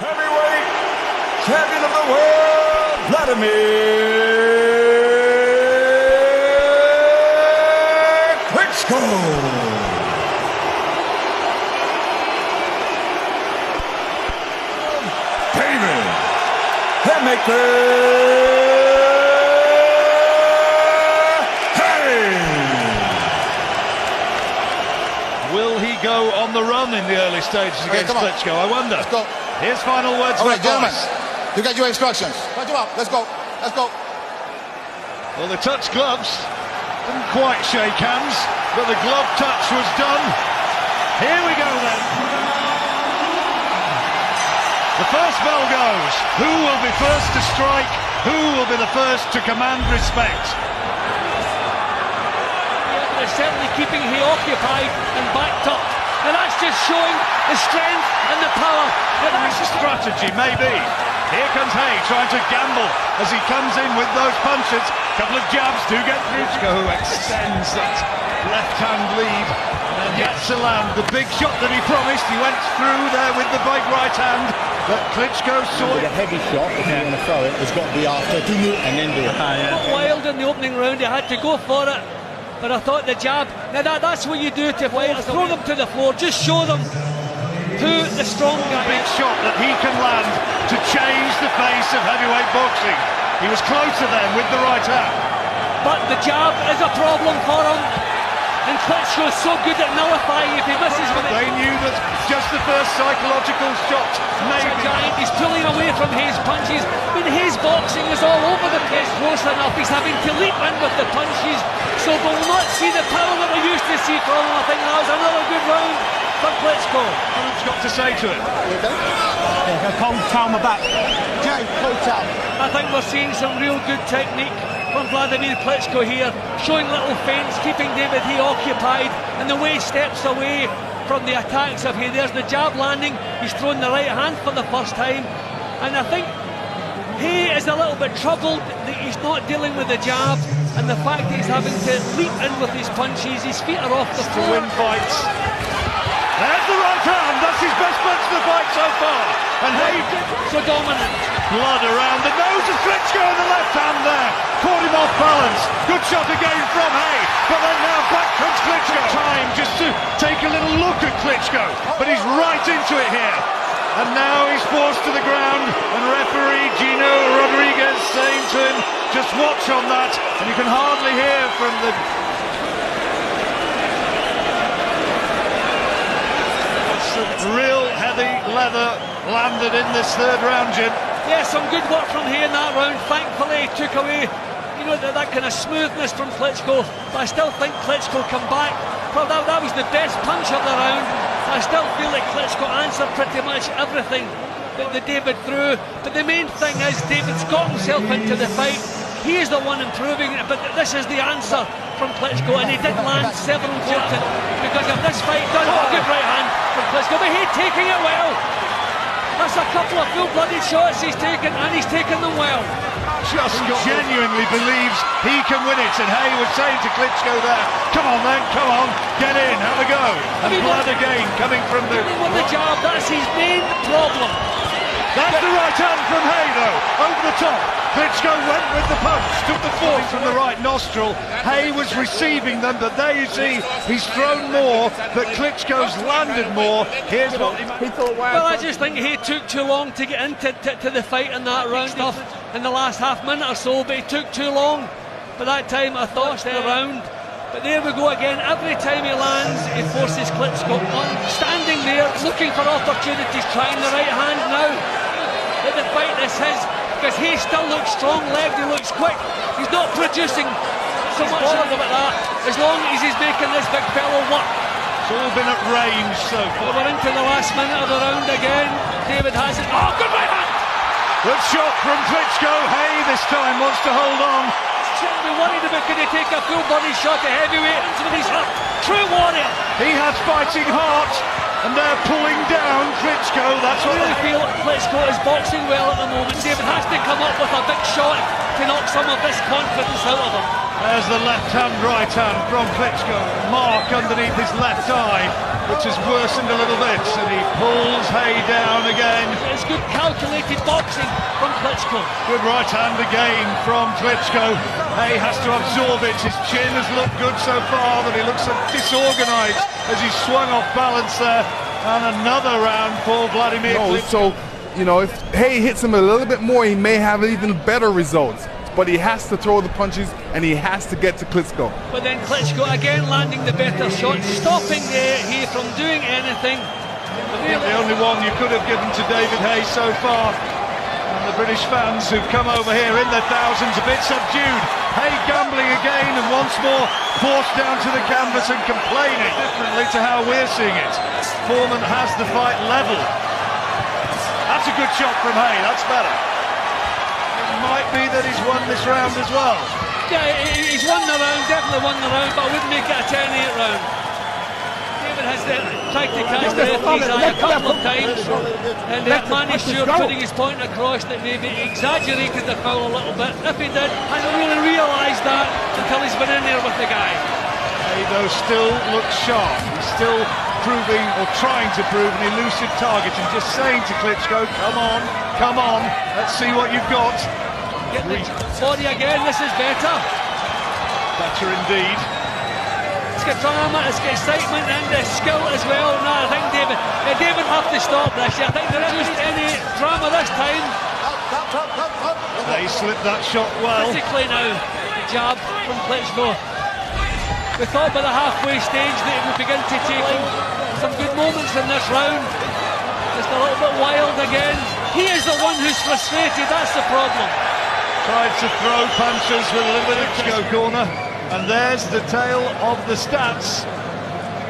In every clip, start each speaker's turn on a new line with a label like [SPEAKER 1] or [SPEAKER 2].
[SPEAKER 1] Heavyweight champion of the world, Wladimir Klitschko. David Haye.
[SPEAKER 2] Will he go on the run in the early stages against Klitschko? I wonder.
[SPEAKER 3] Let's go.
[SPEAKER 2] Here's final words.
[SPEAKER 3] All right, gentlemen,
[SPEAKER 2] advice.
[SPEAKER 3] you got your instructions. Punch him up. Let's go. Let's go.
[SPEAKER 2] Well, the touch gloves didn't quite shake hands, but the glove touch was done. Here we go then. The first bell goes. Who will be first to strike? Who will be the first to command respect?
[SPEAKER 4] Yeah, they're certainly keeping Haye occupied and backed up. And that's just showing the strength and the power.
[SPEAKER 2] That's a strategy, maybe. Here comes Haye trying to gamble as he comes in with those punches. Couple of jabs do get through. Klitschko who extends that left-hand lead and gets to land the big shot that he promised. He went through there with the big right hand, but Klitschko saw it.
[SPEAKER 5] A heavy shot, if you want to throw it, it's got to be after and then do it.
[SPEAKER 4] Got wild in the opening round, he had to go for it. But I thought the jab, now that's what you do to fighters, throw them to the floor, just show them who the strong guy
[SPEAKER 2] Big
[SPEAKER 4] is.
[SPEAKER 2] shot that he can land to change the face of heavyweight boxing. He was closer then with the right hand.
[SPEAKER 4] But the jab is a problem for him. And Klitschko's so good at nullifying if he misses with it.
[SPEAKER 2] They knew that just the first psychological shot
[SPEAKER 4] He's a
[SPEAKER 2] maybe.
[SPEAKER 4] giant, he's pulling away from Haye's punches. I mean, Haye's boxing is all over the place close enough. He's having to leap in with the punches. So we'll not see the power that we used to see from him. I think that was another good round for Klitschko.
[SPEAKER 2] What's got to say to it?
[SPEAKER 5] Cold towel my back. Jay, cold towel.
[SPEAKER 4] I think we're seeing some real good technique from Wladimir Klitschko here, showing little feints, keeping David Haye occupied, and the way he steps away from the attacks of Haye. There's the jab landing, he's thrown the right hand for the first time, and I think Haye is a little bit troubled that he's not dealing with the jab, and the fact that he's having to leap in with his punches, his feet are off the
[SPEAKER 2] To
[SPEAKER 4] floor.
[SPEAKER 2] win fights. There's the right hand, that's his best punch of the fight so far. And Haye,
[SPEAKER 4] So dominant.
[SPEAKER 2] blood around the nose of Klitschko and the left hand there. Caught him off balance. Good shot again from Haye. But then now back comes Klitschko. Time just to take a little look at Klitschko. But he's right into it here. And now he's forced to the ground. And referee Gino Rodriguez saying to him, just watch on that. And you can hardly hear from the... Real heavy leather landed in this third round, Jim.
[SPEAKER 4] Yeah, some good work from Haye in that round. Thankfully, he took away, that kind of smoothness from Klitschko. But I still think Klitschko come back. Well, that was the best punch of the round. I still feel like Klitschko answered pretty much everything that David threw. But the main thing is David's got himself into the fight. He is the one improving it, but this is the answer from Klitschko, and he did land several important because of this fight. Done a good right hand from Klitschko, but he's taking it well. That's a couple of full-blooded shots he's taken, and he's taken them well.
[SPEAKER 2] Just genuinely believes he can win it, and Haye was saying to Klitschko there, come on then, come on, get in, have a go. And blood again coming from the...
[SPEAKER 4] With the jab, that's his main problem.
[SPEAKER 2] That's the right hand from Haye though, over the top. Klitschko went with the punch, took the force from the right nostril. Haye was receiving them, but there you see, he's thrown more, but Klitschko's landed more. Here's what he thought.
[SPEAKER 4] Well, I just think he took too long to get into to the fight in that round stuff in the last half minute or so, but he took too long. But that time I thought stay around. But there we go again, every time he lands, he forces Klitschko on, standing there, looking for opportunities, trying the right hand now. Let the fight this is, because he still looks strong-legged, he looks quick. He's not producing so much of that, as long as he's making this big fellow work.
[SPEAKER 2] It's all been at range so far.
[SPEAKER 4] We're into the last minute of the round again. David has it. Oh, good right hand!
[SPEAKER 2] Good shot from Klitschko. Haye this time wants to hold on.
[SPEAKER 4] Shouldn't be worried about could he take a full body shot to heavyweight with his hip. True warrior.
[SPEAKER 2] He has fighting heart, and they're pulling down Klitschko. That's
[SPEAKER 4] I
[SPEAKER 2] what
[SPEAKER 4] really feel Klitschko is boxing well at the moment. David has to come up with a big shot to knock some of this confidence out of him.
[SPEAKER 2] There's the left hand, right hand from Klitschko. Mark underneath his left eye, which has worsened a little bit, and he pulls Haye down again.
[SPEAKER 4] It's good calculated boxing from Klitschko.
[SPEAKER 2] Good right hand again from Klitschko. Haye has to absorb it. His chin has looked good so far, but he looks so disorganised as he swung off balance there. And another round for Wladimir Klitschko.
[SPEAKER 6] So, you know, if Haye hits him a little bit more, he may have even better results. But he has to throw the punches and he has to get to Klitschko.
[SPEAKER 4] But then Klitschko again landing the better shots, stopping Haye from doing anything.
[SPEAKER 2] The only one you could have given to David Haye so far. And the British fans who've come over here in their thousands, a bit subdued. Haye gambling again and once more forced down to the canvas and complaining differently to how we're seeing it. Foreman has the fight level. That's a good shot from Haye, that's better. It might be that he's won this round as well.
[SPEAKER 4] Yeah, he's won the round, definitely won the round, but I wouldn't make it a 10-8 round. David has tried to catch the referee's eye a couple of times and managed to, putting his point across, that maybe exaggerated the foul a little bit. If he did, I don't really realise that until he's been in there with the guy.
[SPEAKER 2] Haye though still looks sharp. He's still proving, or trying to prove, an elusive target and just saying to Klitschko, come on, let's see what you've got.
[SPEAKER 4] Get the body again, this is better.
[SPEAKER 2] Better indeed.
[SPEAKER 4] Let's get drama, let's get excitement and skill as well. No, I think David have to stop this. I think there isn't any drama this time.
[SPEAKER 2] They slipped that shot well.
[SPEAKER 4] Physically now, the jab from Klitschko. We thought by the halfway stage that he would begin to take some good moments in this round. Just a little bit wild again. He is the one who's frustrated, that's the problem.
[SPEAKER 2] Tried to throw punches with a little bit of Klitschko corner. And there's the tale of the stats.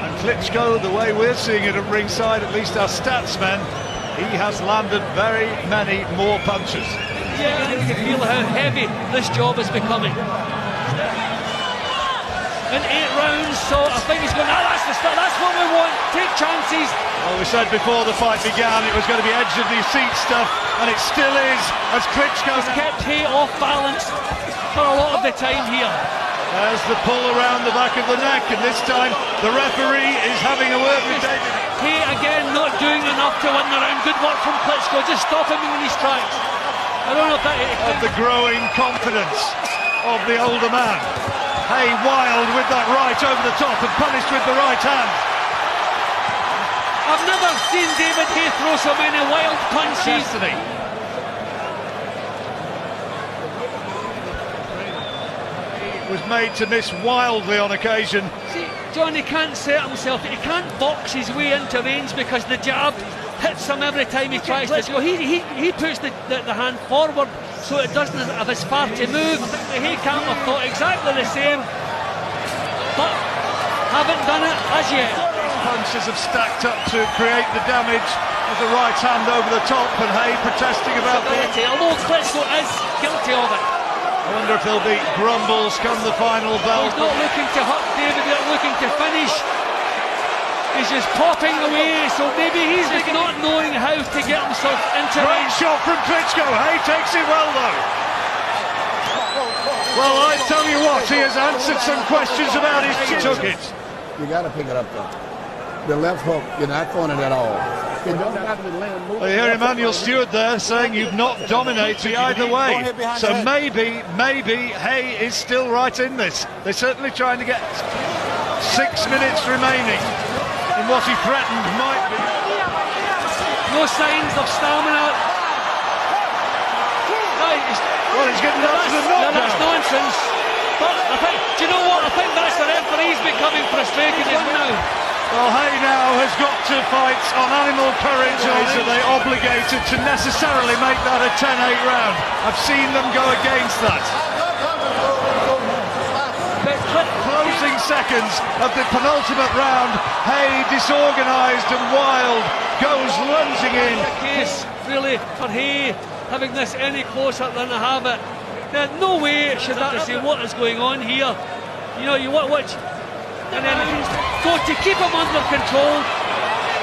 [SPEAKER 2] And Klitschko, the way we're seeing it at ringside, at least our stats men, he has landed very many more punches.
[SPEAKER 4] Yeah, and you can feel how heavy this job is becoming. In 8 rounds, so I think he's going, that's the start, that's what we want, take chances.
[SPEAKER 2] Well, we said before the fight began it was going to be edge of the seat stuff, and it still is, as Klitschko's
[SPEAKER 4] kept Haye off balance for a lot of the time here.
[SPEAKER 2] There's the pull around the back of the neck, and this time the referee is having a word with David.
[SPEAKER 4] Haye again not doing enough to win the round. Good work from Klitschko, just stop him in his tracks. I don't know if that...
[SPEAKER 2] Of the growing confidence of the older man. Haye wild with that right over the top and punished with the right hand.
[SPEAKER 4] I've never seen David Haye throw so many wild punches.
[SPEAKER 2] Destiny. Was made to miss wildly on occasion.
[SPEAKER 4] See, John, he can't set himself, he can't box his way into range because the jab hits him every time he tries to go. He puts the hand forward so it doesn't have as far to move. I think the Haye camp have thought exactly the same, but haven't done it as yet.
[SPEAKER 2] Punches have stacked up to create the damage with the right hand over the top, and Haye protesting about
[SPEAKER 4] it. Although Klitschko is guilty of it.
[SPEAKER 2] I wonder if there'll be grumbles come the final bell.
[SPEAKER 4] He's not looking to hurt David, he's looking to finish. He's just popping away, so maybe he's just not knowing how to get himself into it.
[SPEAKER 2] Great shot from Klitschko. Haye takes it well though. Well, I tell you what, he has answered some questions about his chin. Took it.
[SPEAKER 3] You got to pick it up though. The left hook, you're not throwing it at all.
[SPEAKER 2] Well, you hear Emmanuel Stewart there saying you've not dominated either way. So maybe Haye is still right in this. They're certainly trying to get 6 minutes remaining in what he threatened might be.
[SPEAKER 4] No signs of stamina.
[SPEAKER 2] Well, he's getting up to the knockdown.
[SPEAKER 4] That's nonsense. But I think, do you know what? I think that's the referee's becoming frustrated as well.
[SPEAKER 2] Well, Haye now has got to fight on animal courage, or are they obligated to necessarily make that a 10-8 round? I've seen them go against that. Closing seconds of the penultimate round, Haye disorganised and wild, goes lunging in.
[SPEAKER 4] The case, really, for Haye having this any closer than I have it. There's no way should that say what is going on here. You know, you watch. And then go to keep him under control.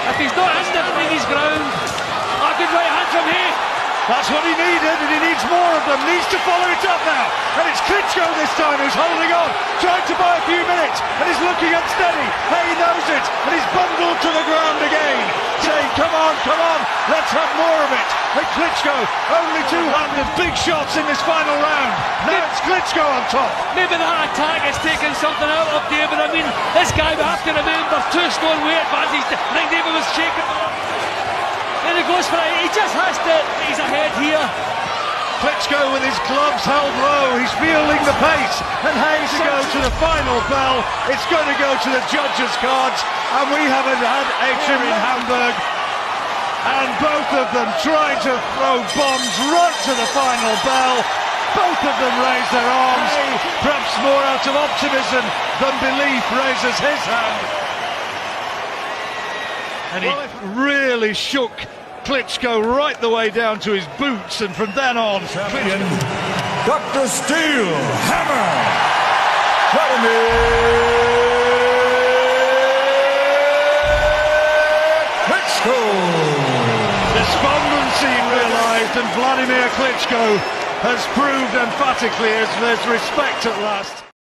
[SPEAKER 4] If he's not instantly his ground, a good right hand from Haye.
[SPEAKER 2] That's what he needed, and he needs more of them. Needs to follow it up now. And it's Klitschko this time who's holding on, trying to buy a few minutes, and he's looking unsteady. Haye knows it, and he's bundled to the ground again, saying, come on, let's have more of it. And Klitschko, only 200 big shots in this final round. Now it's Klitschko on top.
[SPEAKER 4] Maybe that attack has taken something out of David. I mean, this guy, we have to remember, 2 stone weight advantage. I think David was shaking. And he goes for it. He just has to. He's ahead here.
[SPEAKER 2] Klitschko with his gloves held low. He's feeling the pace. And Haye to go to the final bell. It's going to go to the judges' cards. And we haven't had action in Hamburg. And both of them trying to throw bombs right to the final bell. Both of them raise their arms. Perhaps more out of optimism than belief raises his hand. And he really shook Klitschko right the way down to his boots, and from then on,
[SPEAKER 1] Champion, Dr. Steel Hammer, Wladimir Klitschko.
[SPEAKER 2] Despondency realised, and Wladimir Klitschko has proved emphatically as there's respect at last.